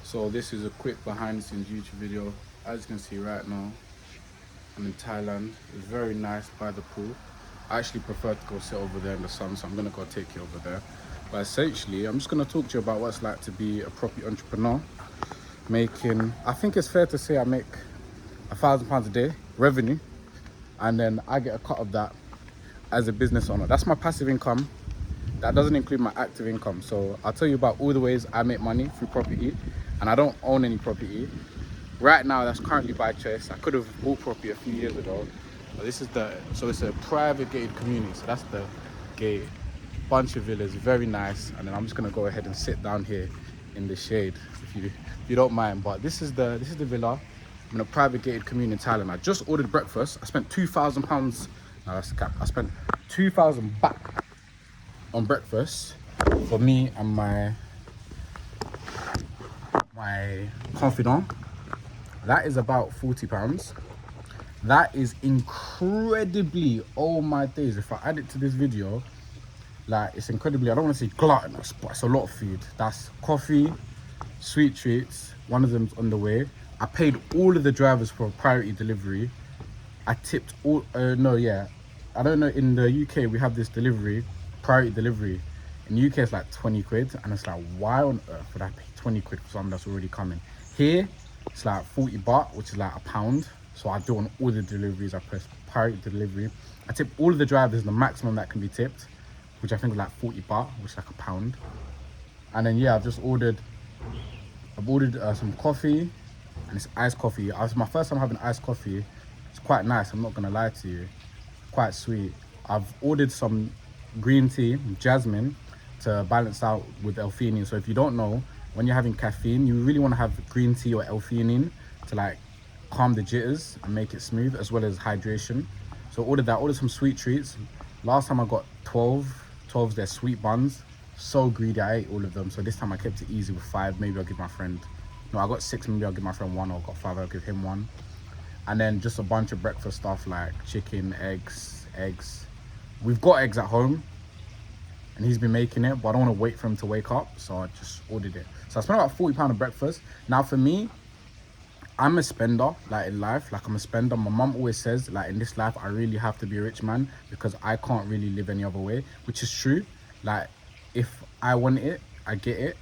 So this is a quick behind the scenes YouTube video. As you can see right now, I'm in Thailand. It's very nice by the pool. I actually prefer to go sit over there in the sun, so I'm gonna go take you over there. But essentially, I'm just gonna talk to you about what it's like to be a property entrepreneur. I think it's fair to say I make £1,000 a day revenue, and then I get a cut of that as a business owner. That's my passive income. That doesn't include my active income. So I'll tell you about all the ways I make money through property, and I don't own any property. Right now, that's currently by choice. I could have bought property a few years ago, but it's a private gated community. So that's the gate, bunch of villas, very nice. And then I'm just gonna go ahead and sit down here in the shade, if you don't mind. But this is the villa. I'm in a private gated community in Thailand. I just ordered breakfast. I spent £2,000. No, that's cap. I spent 2,000 back on breakfast for me and my confidant. That is about £40. That is incredibly, oh my days, if I add it to this video, like, it's incredibly, I don't want to say gluttonous, but it's a lot of food. That's coffee, sweet treats, one of them's on the way. I paid all of the drivers for priority delivery. I tipped all, no, yeah, I don't know, in the UK we have this delivery, priority delivery. In the UK it's like 20 quid, and it's like, why on earth would I pay 20 quid for something that's already coming? Here, it's like 40 baht, which is like £1. So I do on all the deliveries, I press priority delivery. I tip all of the drivers the maximum that can be tipped, which I think is like 40 baht, which is like £1. And then yeah, I've ordered some coffee, and it's iced coffee. It was my first time having iced coffee. It's quite nice, I'm not gonna lie to you. Quite sweet. I've ordered some green tea, jasmine, to balance out with L-theanine. So if you don't know, when you're having caffeine, you really want to have green tea or L-theanine to like calm the jitters and make it smooth, as well as hydration. So ordered some sweet treats. Last time I got 12's their sweet buns. So greedy, I ate all of them. So this time I kept it easy with 5. Maybe I'll give my friend, no, I got 6, maybe I'll give my friend 1, or I got 5, I'll give him 1. And then just a bunch of breakfast stuff like chicken, eggs. We've got eggs at home, and he's been making it, but I don't want to wait for him to wake up, so I just ordered it. So I spent about £40 on breakfast. Now for me, I'm a spender, like in life, like I'm a spender. My mum always says, like, in this life, I really have to be a rich man because I can't really live any other way, which is true. Like, if I want it, I get it.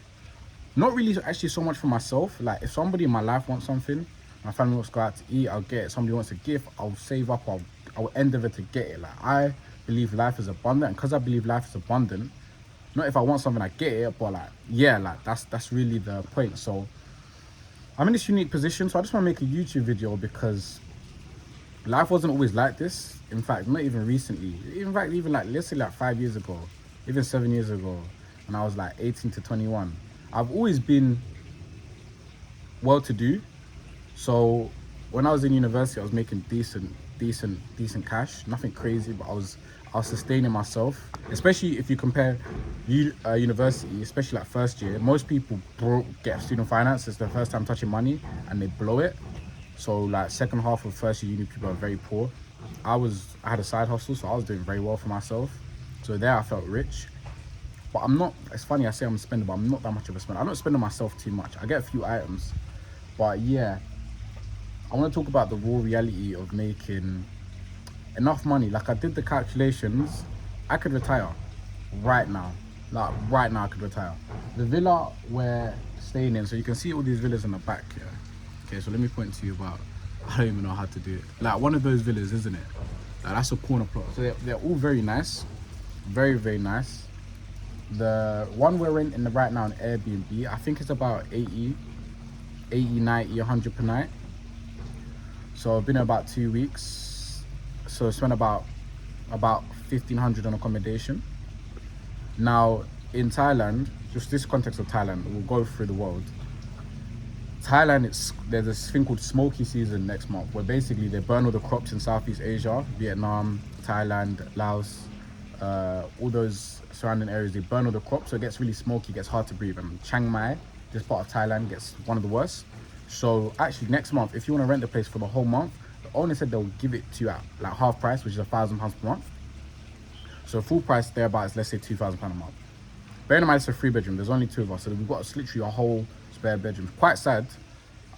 Not really actually so much for myself. Like, if somebody in my life wants something, my family wants to go out to eat, I'll get it. Somebody wants a gift, I'll save up, I'll endeavor to get it. Like, I believe life is abundant, and because I believe life is abundant, not if I want something I get it, but like, yeah, like that's really the point. So I'm in this unique position, so I just want to make a YouTube video because life wasn't always like this. In fact, not even recently. In fact, even like, let's say like 5 years ago, even 7 years ago, when I was like 18 to 21, I've always been well-to-do. So when I was in university, I was making decent cash. Nothing crazy, but I was sustaining myself. Especially if you compare university, especially like first year, most people get student finance. It's their first time touching money, and they blow it. So like second half of first year uni, people are very poor. I had a side hustle, so I was doing very well for myself. So there I felt rich. But I'm not, it's funny I say I'm a spender, but I'm not that much of a spender. I don't spend on myself too much. I get a few items. But yeah, I want to talk about the raw reality of making enough money. Like, I did the calculations, I could retire right now. Like right now I could retire. The villa we're staying in, so you can see all these villas in the back here. Okay, so let me point to you about, I don't even know how to do it. Like one of those villas, isn't it? Like, that's a corner plot. So they're all very nice. Very, very nice. The one we're in the right now on Airbnb, I think it's about 80, 90, 100 per night. So I've been here about 2 weeks. So I spent about 1,500 on accommodation. Now in Thailand, just this context of Thailand, we'll go through the world. Thailand, there's this thing called smoky season next month, where basically they burn all the crops in Southeast Asia, Vietnam, Thailand, Laos, all those surrounding areas. They burn all the crops, so it gets really smoky, gets hard to breathe. And Chiang Mai, this part of Thailand, gets one of the worst. So actually next month, if you want to rent a place for the whole month, the owner said they'll give it to you at like half price, which is £1,000 per month. So full price thereabouts, let's say £2,000 a month. Bear in mind it's a 3-bedroom, there's only 2 of us, so we've got literally a whole spare bedrooms. Quite sad.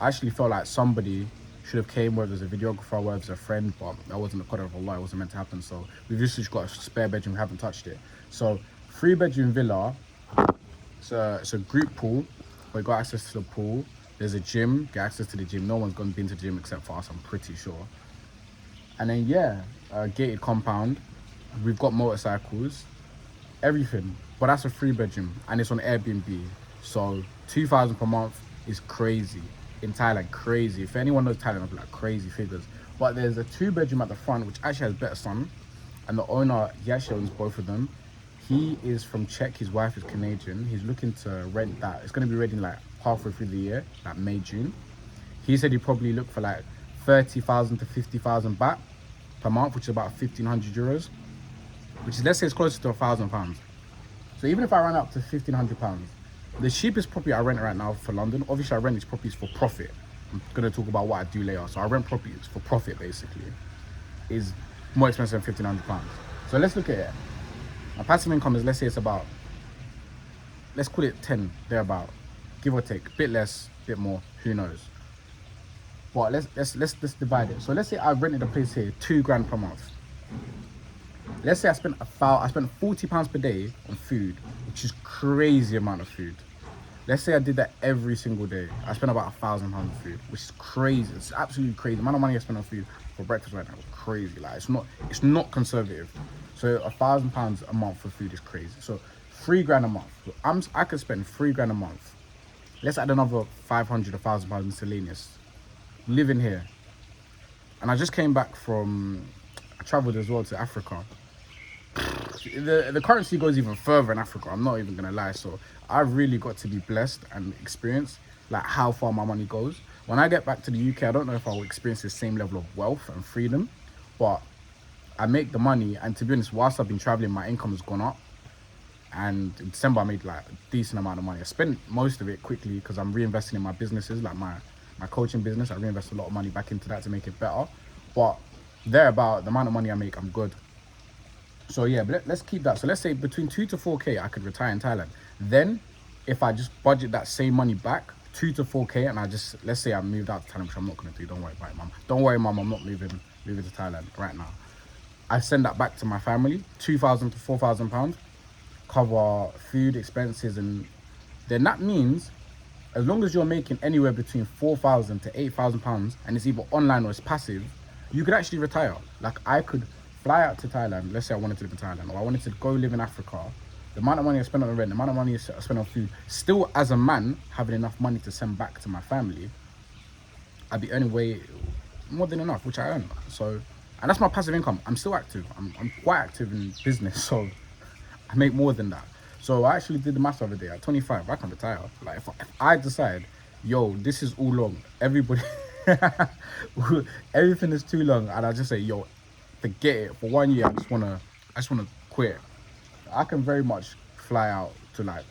I actually felt like somebody should have came, whether it's a videographer, whether it's a friend, but that wasn't the qadr of Allah, it wasn't meant to happen. So we've just got a spare bedroom, we haven't touched it. So 3-bedroom villa, it's a group pool, we got access to the pool. There's a gym, get access to the gym. No one's been to the gym except for us, I'm pretty sure. And then yeah, gated compound. We've got motorcycles, everything. But that's a 3-bedroom and it's on Airbnb. So 2,000 per month is crazy. In Thailand, crazy. If anyone knows Thailand, I'll be like crazy figures. But there's a 2-bedroom at the front, which actually has better sun. And the owner, he actually owns both of them. He is from Czech, his wife is Canadian. He's looking to rent that. It's gonna be ready like halfway through the year, like May, June. He said he'd probably look for like 30,000 to 50,000 baht per month, which is about 1,500 euros, which is, let's say it's closer to £1,000. So even if I ran up to £1,500, the cheapest property I rent right now for London, obviously I rent these properties for profit. I'm gonna talk about what I do later. So I rent properties for profit basically, is more expensive than £1,500. So let's look at it. My passive income is, let's say it's about, let's call it 10, thereabout, give or take, a bit less, bit more, who knows. But let's divide it. So let's say I rented a place here, £2,000 per month. Let's say I spent £40 per day on food, which is crazy amount of food. Let's say I did that every single day. I spent about £1,000 on food, which is crazy. It's absolutely crazy. The amount of money I spend on food for breakfast right now is crazy. Like it's not conservative. So £1,000 a month for food is crazy. So £3,000 a month. So I could spend £3,000 a month. Let's add another 500, £1,000 miscellaneous. Living here. And I just came back from, I traveled as well to Africa. The currency goes even further in Africa, I'm not even gonna lie. So I really got to be blessed and experience like how far my money goes. When I get back to the UK, I don't know if I'll experience the same level of wealth and freedom, but I make the money, and to be honest, whilst I've been traveling, my income has gone up. And in December, I made like a decent amount of money. I spent most of it quickly because I'm reinvesting in my businesses, like my coaching business. I reinvest a lot of money back into that to make it better. But thereabout, the amount of money I make, I'm good. So yeah, but let's keep that. So let's say between 2 to 4K, I could retire in Thailand. Then if I just budget that same money back, 2 to 4K, and let's say I moved out to Thailand, which I'm not gonna do. Don't worry about it, mum. Don't worry, mum, I'm not moving to Thailand right now. I send that back to my family, £2,000 to £4,000, cover food expenses, and then that means as long as you're making anywhere between £4,000 to £8,000, and it's either online or it's passive, you could actually retire. Like I could fly out to Thailand, let's say I wanted to live in Thailand, or I wanted to go live in Africa. The amount of money I spend on rent, the amount of money I spend on food, still as a man having enough money to send back to my family, I'd be earning way more than enough, which I earn. So, and that's my passive income. I'm still active. I'm quite active in business, so I make more than that. So I actually did the math the other day. At 25, I can retire. Like if I decide, yo, this is all long, everybody, everything is too long, and I just say, yo, forget it. For 1 year, I just wanna quit. I can very much fly out to like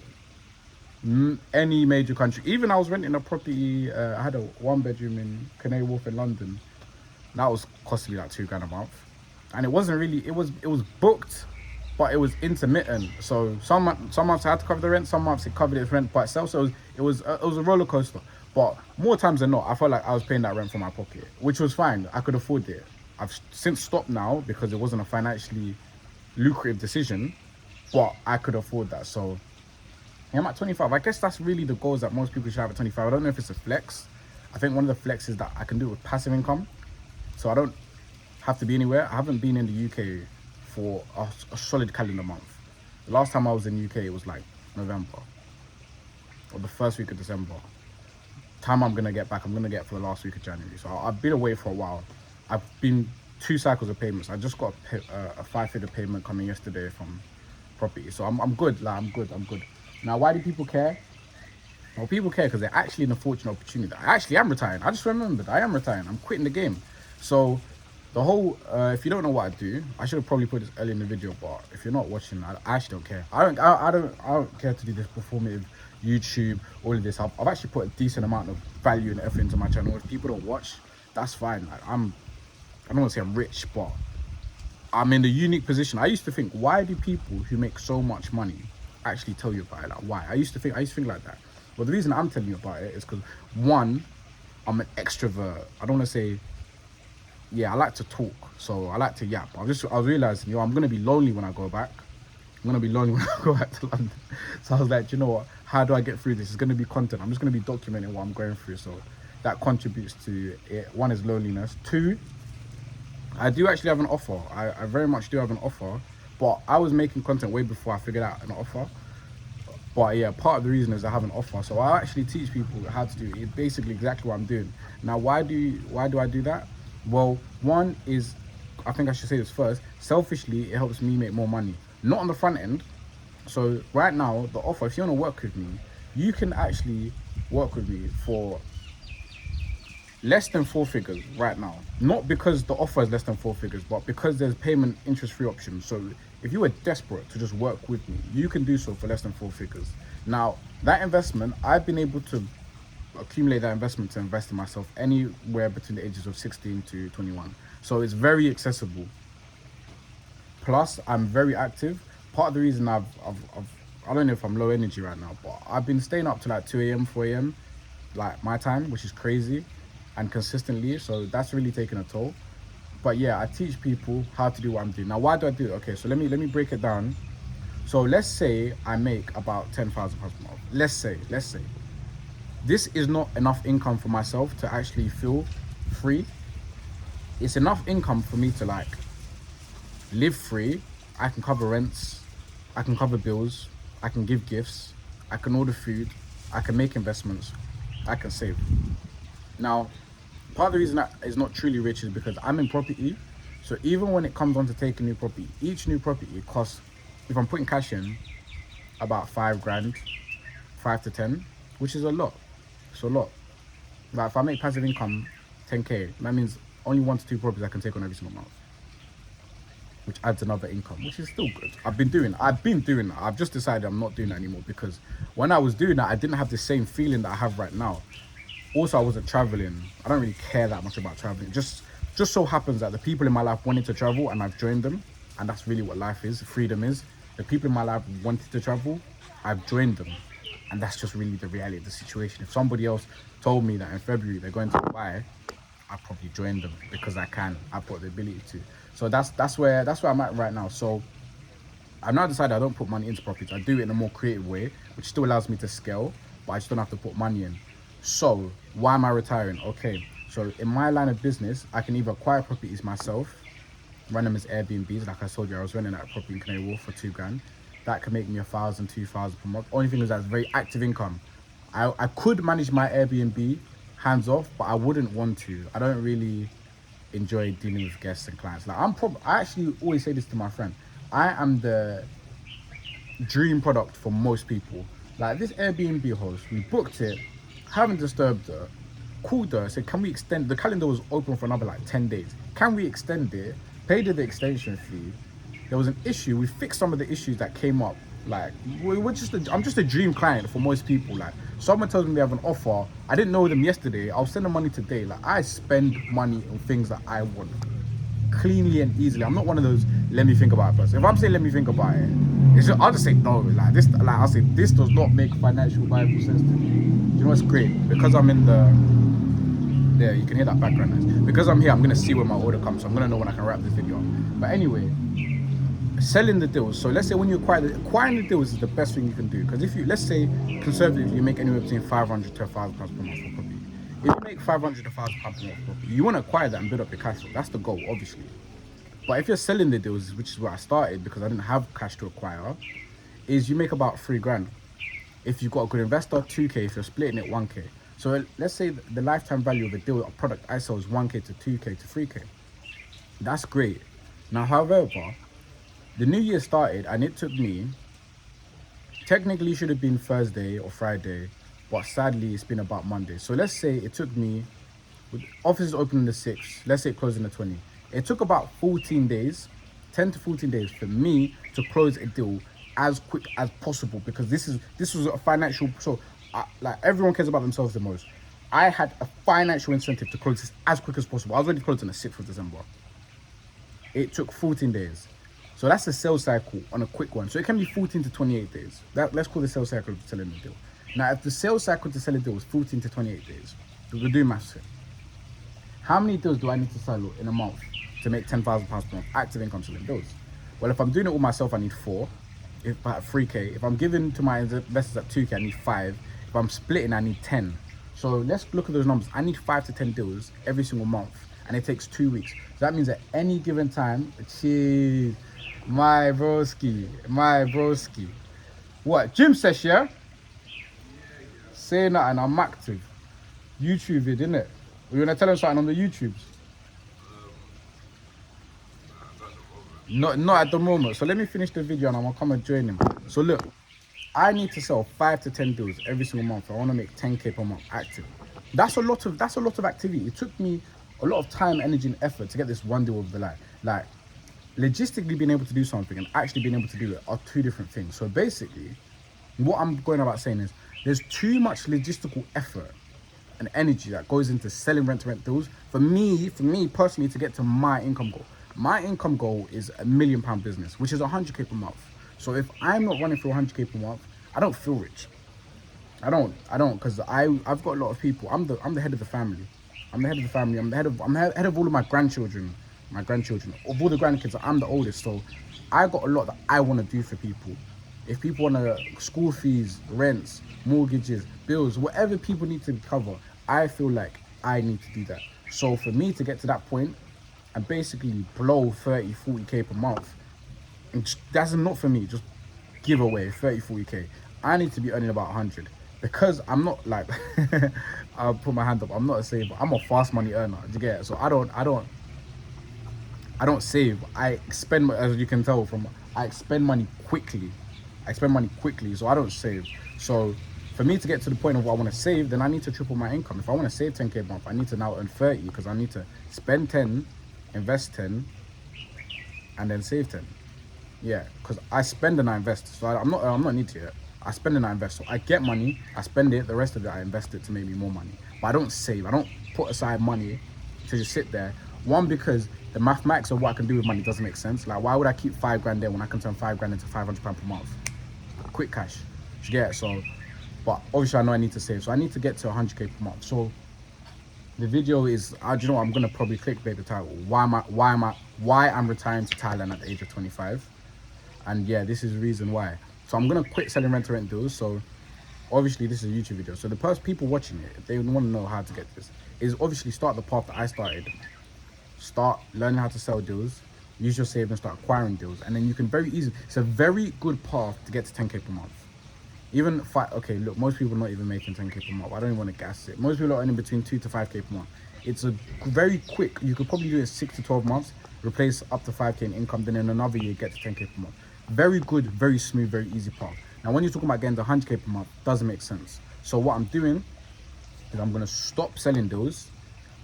any major country. Even I was renting a property. I had a 1-bedroom in Canary Wharf in London. That was costing me like £2,000 a month, and it wasn't really. It was booked, but it was intermittent. So some months I had to cover the rent. Some months it covered its rent by itself. So it was a roller coaster. But more times than not, I felt like I was paying that rent from my pocket, which was fine. I could afford it. I've since stopped now because it wasn't a financially lucrative decision, but I could afford that. So yeah, I'm at 25. I guess that's really the goals that most people should have at 25. I don't know if it's a flex. I think one of the flexes that I can do with passive income. So I don't have to be anywhere. I haven't been in the UK for a solid calendar month. The last time I was in the UK, it was like November or the first week of December. Time I'm gonna get back, I'm gonna get for the last week of January. So I've been away for a while. I've been 2 cycles of payments. I just got a 5-figure payment coming yesterday from property. So I'm good. Like I'm good. Now, why do people care? Well, people care because they're actually in a fortunate opportunity. I actually am retiring. I just remembered I am retiring. I'm quitting the game. So the whole, if you don't know what I do, I should have probably put this early in the video, but if you're not watching, I actually don't care. I don't care to do this performative YouTube, all of this. I've actually put a decent amount of value and effort into my channel. If people don't watch, that's fine. Like, I don't want to say I'm rich, but I'm in the unique position. I used to think, why do people who make so much money actually tell you about it? Like, why? I used to think like that. Well, the reason I'm telling you about it is because, one, I'm an extrovert. I don't want to say, yeah, I like to talk, so I like to yap. I was realizing, I'm gonna be lonely when I go back. I'm gonna be lonely when I go back to London. So I was like, you know what? How do I get through this? It's gonna be content. I'm just gonna be documenting what I'm going through. So that contributes to it. One is loneliness. Two, I do actually have an offer. I very much do have an offer, but I was making content way before I figured out an offer. But yeah, part of the reason is I have an offer. So I actually teach people how to do it. Basically exactly what I'm doing. Now, why do I do that? Well, one is, I think I should say this first, selfishly, it helps me make more money. Not on the front end. So right now, the offer, if you want to work with me, you can actually work with me for less than 4 figures right now. Not because the offer is less than 4 figures, but because there's payment interest-free options. So if you were desperate to just work with me, you can do so for less than 4 figures. Now, that investment, I've been able to accumulate that investment to invest in myself anywhere between the ages of 16 to 21. So it's very accessible. Plus, I'm very active. Part of the reason I don't know if I'm low energy right now, but I've been staying up to like 2 a.m., 4 a.m., like my time, which is crazy, and consistently. So that's really taken a toll. But yeah, I teach people how to do what I'm doing. Now, why do I do it? Okay, so let me break it down. So let's say I make about £10,000 per month. Let's say. This is not enough income for myself to actually feel free. It's enough income for me to like live free. I can cover rents, I can cover bills, I can give gifts, I can order food, I can make investments, I can save. Now, part of the reason that is not truly rich is because I'm in property. So even when it comes on to take a new property, each new property costs, if I'm putting cash in, about 5 grand, 5 to 10, which is a lot. It's a lot. Like if I make passive income 10k, that means only 1 to 2 properties I can take on every single month, which adds another income, which is still good. I've been doing that. I've just decided I'm not doing that anymore because when I was doing that, I didn't have the same feeling that I have right now. Also, I wasn't traveling. I don't really care that much about traveling. Just so happens that the people in my life wanted to travel and I've joined them. And that's really what life is, freedom is. The people in my life wanted to travel, I've joined them. And that's just really the reality of the situation. If somebody else told me that in February they're going to Dubai, I'd probably join them because I can. I've got the ability to. So that's where I'm at right now. So I've now decided I don't put money into properties. I do it in a more creative way, which still allows me to scale, but I just don't have to put money in. So why am I retiring? Okay, so in my line of business, I can either acquire properties myself, run them as Airbnbs. Like I told you, I was renting that property in Canary Wharf for 2 grand. That can make me 1,000, 2,000 per month. Only thing is that's very active income. I could manage my Airbnb hands off, but I wouldn't want to. I don't really enjoy dealing with guests and clients. Like I actually always say this to my friend. I am the dream product for most people. Like this Airbnb host, we booked it, haven't disturbed her, called her, said, can we extend, the calendar was open for another like 10 days. Can we extend it? Paid her the extension fee. There was an issue, we fixed some of the issues that came up. Like, I'm just a dream client for most people. Like, someone tells me they have an offer, I didn't know them yesterday, I'll send them money today. Like, I spend money on things that I want, cleanly and easily. I'm not one of those let me think about it person. If I'm saying let me think about it, I'll just say no. Like this, like I'll say this does not make financial viable sense to me. You know what's great? Because I'm in there, you can hear that background noise. Because I'm here, I'm gonna see when my order comes, so I'm gonna know when I can wrap this video. But anyway, selling the deals. So let's say when you acquiring the deals is the best thing you can do. Because if you, let's say conservatively, you make anywhere between 500 to 1,000 pounds per month for property. If you make 500 to 1,000 pounds per month for property, you want to acquire that and build up your cash flow. That's the goal, obviously. But if you're selling the deals, which is where I started because I didn't have cash to acquire, is you make about 3 grand. If you've got a good investor, 2k. If you're splitting it, 1k. So let's say the lifetime value of a deal, a product I sell is 1k to 2k to 3k. That's great. Now, however, the new year started and it took me, technically should have been Thursday or Friday, but sadly it's been about Monday. So let's say it took me, offices opening the 6th, let's say it closed on the 20th. It took about 14 days, 10 to 14 days for me to close a deal as quick as possible because this was a financial, so like everyone cares about themselves the most. I had a financial incentive to close this as quick as possible. I was ready to close on the 6th of December. It took 14 days. So that's a sales cycle on a quick one. So it can be 14 to 28 days. Let's call the sales cycle of selling the deal. Now, if the sales cycle to sell a deal was 14 to 28 days, we'll do maths here. How many deals do I need to sell in a month to make £10,000 per month active income selling deals? Well, if I'm doing it all myself, I need 4. If at 3K, if I'm giving to my investors at 2K, I need 5. If I'm splitting, I need 10. So let's look at those numbers. I need 5 to 10 deals every single month, and it takes 2 weeks. So that means at any given time, cheese, my broski. What, gym session, yeah? Say nothing, I'm active. YouTube vid, innit? You wanna tell them something on the YouTubes? Not at the moment. So let me finish the video and I'm gonna come and join him. So look, I need to sell 5 to 10 deals every single month. I want to make 10K per month active. That's a lot of activity. It took me a lot of time, energy, and effort to get this one deal over the line. Like, logistically being able to do something and actually being able to do it are 2 different things. So basically, what I'm going about saying is there's too much logistical effort and energy that goes into selling rent-to-rent deals for me personally to get to my income goal. My income goal is a £1 million business, which is 100K per month. So if I'm not running for 100K per month, I don't feel rich. I don't, because I've got a lot of people. I'm the head of the family. I'm the head of all of my grandchildren. Of all the grandkids, I'm the oldest. So I got a lot that I want to do for people. If people want school fees, rents, mortgages, bills, whatever people need to cover, I feel like I need to do that. So for me to get to that point and basically blow 30, 40K per month, that's not for me. Just give away 30, 40K. I need to be earning about 100 because I'm not like, I'll put my hand up. I'm not a saver. I'm a fast money earner. Do you get it? So I don't save. I spend, as you can tell from, I spend money quickly. So I don't save. So for me to get to the point of what I want to save, then I need to triple my income. If I want to save 10K a month, I need to now earn 30 because I need to spend 10, invest 10, and then save 10. Yeah, because I spend and I invest. So I'm not needy yet. I spend and I invest. So I get money, I spend it, the rest of it I invest it to make me more money. But I don't save. I don't put aside money to just sit there. One, because the mathematics of what I can do with money doesn't make sense. Like, why would I keep 5 grand there when I can turn 5 grand into £500 per month? Quick cash. You get it? So, but obviously I know I need to save. So I need to get to 100K per month. So the video is, do you know what, I'm gonna probably clickbait the title. Why I'm retiring to Thailand at the age of 25. And yeah, this is the reason why. So I'm gonna quit selling rent-to-rent deals. So obviously this is a YouTube video. So the people watching it, if they want to know how to get this, is obviously start the path that I started. Start learning how to sell deals, use your savings, start acquiring deals, and then you can very easily, it's a very good path to get to 10K per month. Even okay, look, most people are not even making 10K per month. I don't even want to gas it. Most people are earning between 2 to 5K per month. It's a very quick, you could probably do it 6 to 12 months, replace up to 5K in income, then in another year get to 10K per month. Very good, very smooth, very easy path. Now when you're talking about getting to 100K per month, doesn't make sense. So what I'm doing is I'm going to stop selling deals.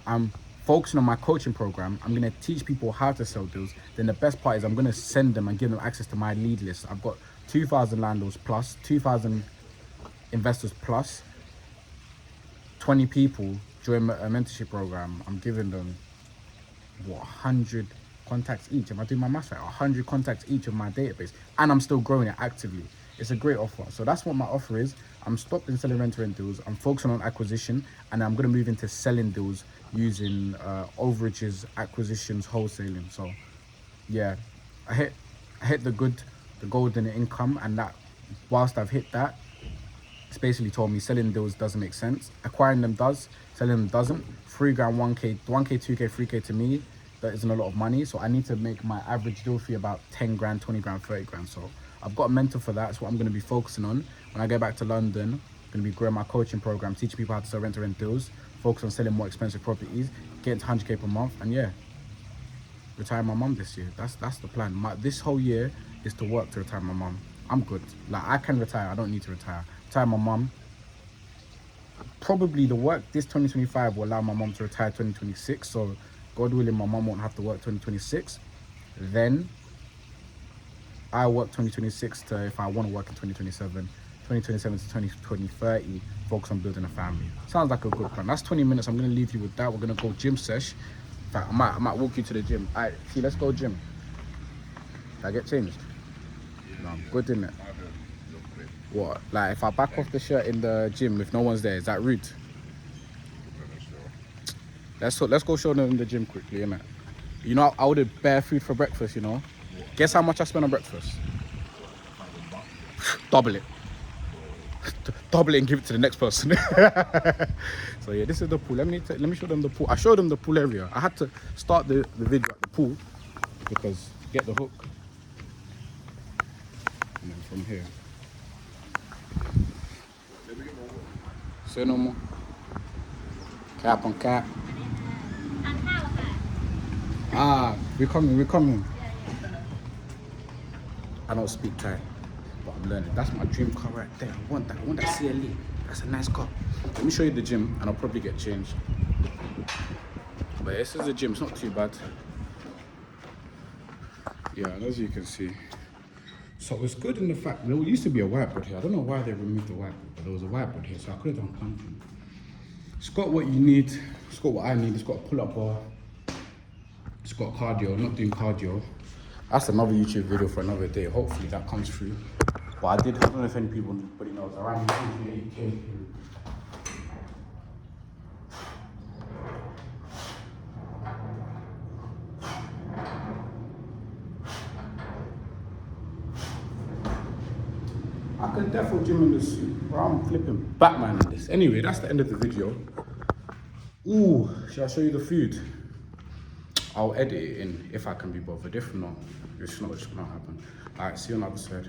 I'm focusing on my coaching program. I'm going to teach people how to sell deals. Then the best part is I'm going to send them and give them access to my lead list. I've got 2,000 landlords plus, 2,000 investors plus, 20 people join a mentorship program. I'm giving them, what, 100 contacts each. Am I doing my math right? 100 contacts each of my database. And I'm still growing it actively. It's a great offer. So that's what my offer is. I'm stopping selling rent-to-rent deals. I'm focusing on acquisition, and I'm going to move into selling deals using overages, acquisitions, wholesaling. So yeah, I hit the golden income, and that whilst I've hit that, it's basically told me selling deals doesn't make sense. Acquiring them does, selling them doesn't. 3 grand, 1K, 2K, 3K to me, that isn't a lot of money. So I need to make my average deal fee about 10 grand, 20 grand, 30 grand. So I've got a mentor for that. That's what I'm going to be focusing on. When I go back to London, I'm going to be growing my coaching program, teaching people how to sell rent-to-rent deals, focus on selling more expensive properties, getting to 100K per month, and yeah, retire my mum this year. That's the plan. This whole year is to work to retire my mum. I'm good. Like, I can retire. I don't need to retire. Retire my mum. Probably the work this 2025 will allow my mum to retire 2026. So God willing, my mum won't have to work 2026. Then I work 2026 to, if I want to work in 2027 to 2030, focus on building a family. Sounds like a good plan. That's 20 minutes. I'm going to leave you with that. We're going to go gym sesh. In fact, I might walk you to the gym. All right, see, let's go gym. Did I get changed? No, I'm good, innit? What? Like if I back off the shirt in the gym if no one's there, is that rude? Let's go show them in the gym quickly, innit? You know, I ordered bare food for breakfast, you know? Guess how much I spent on breakfast? Double it. Double it and give it to the next person. So yeah, this is the pool. Let me show them the pool. I showed them the pool area. I had to start the video at the pool because get the hook. And then from here. Say no more. Cap on cap. Ah, we're coming. I don't speak Thai, but I'm learning. That's my dream car right there. I want that CLE. That's a nice car. Let me show you the gym and I'll probably get changed. But this is the gym, it's not too bad. Yeah, and as you can see. So it's good in the fact there used to be a whiteboard here. I don't know why they removed the whiteboard, but there was a whiteboard here, so I could have done something. It's got what you need, it's got what I need, it's got a pull-up bar, it's got cardio. I'm not doing cardio. That's another YouTube video for another day. Hopefully that comes through. But I don't know if anybody knows, around 28K. I could definitely gym in this suit, bro. I'm flipping Batman in this. Anyway, that's the end of the video. Ooh, shall I show you the food? I'll edit it in if I can be bothered. If not, it's not gonna happen. Alright, see you on the other side.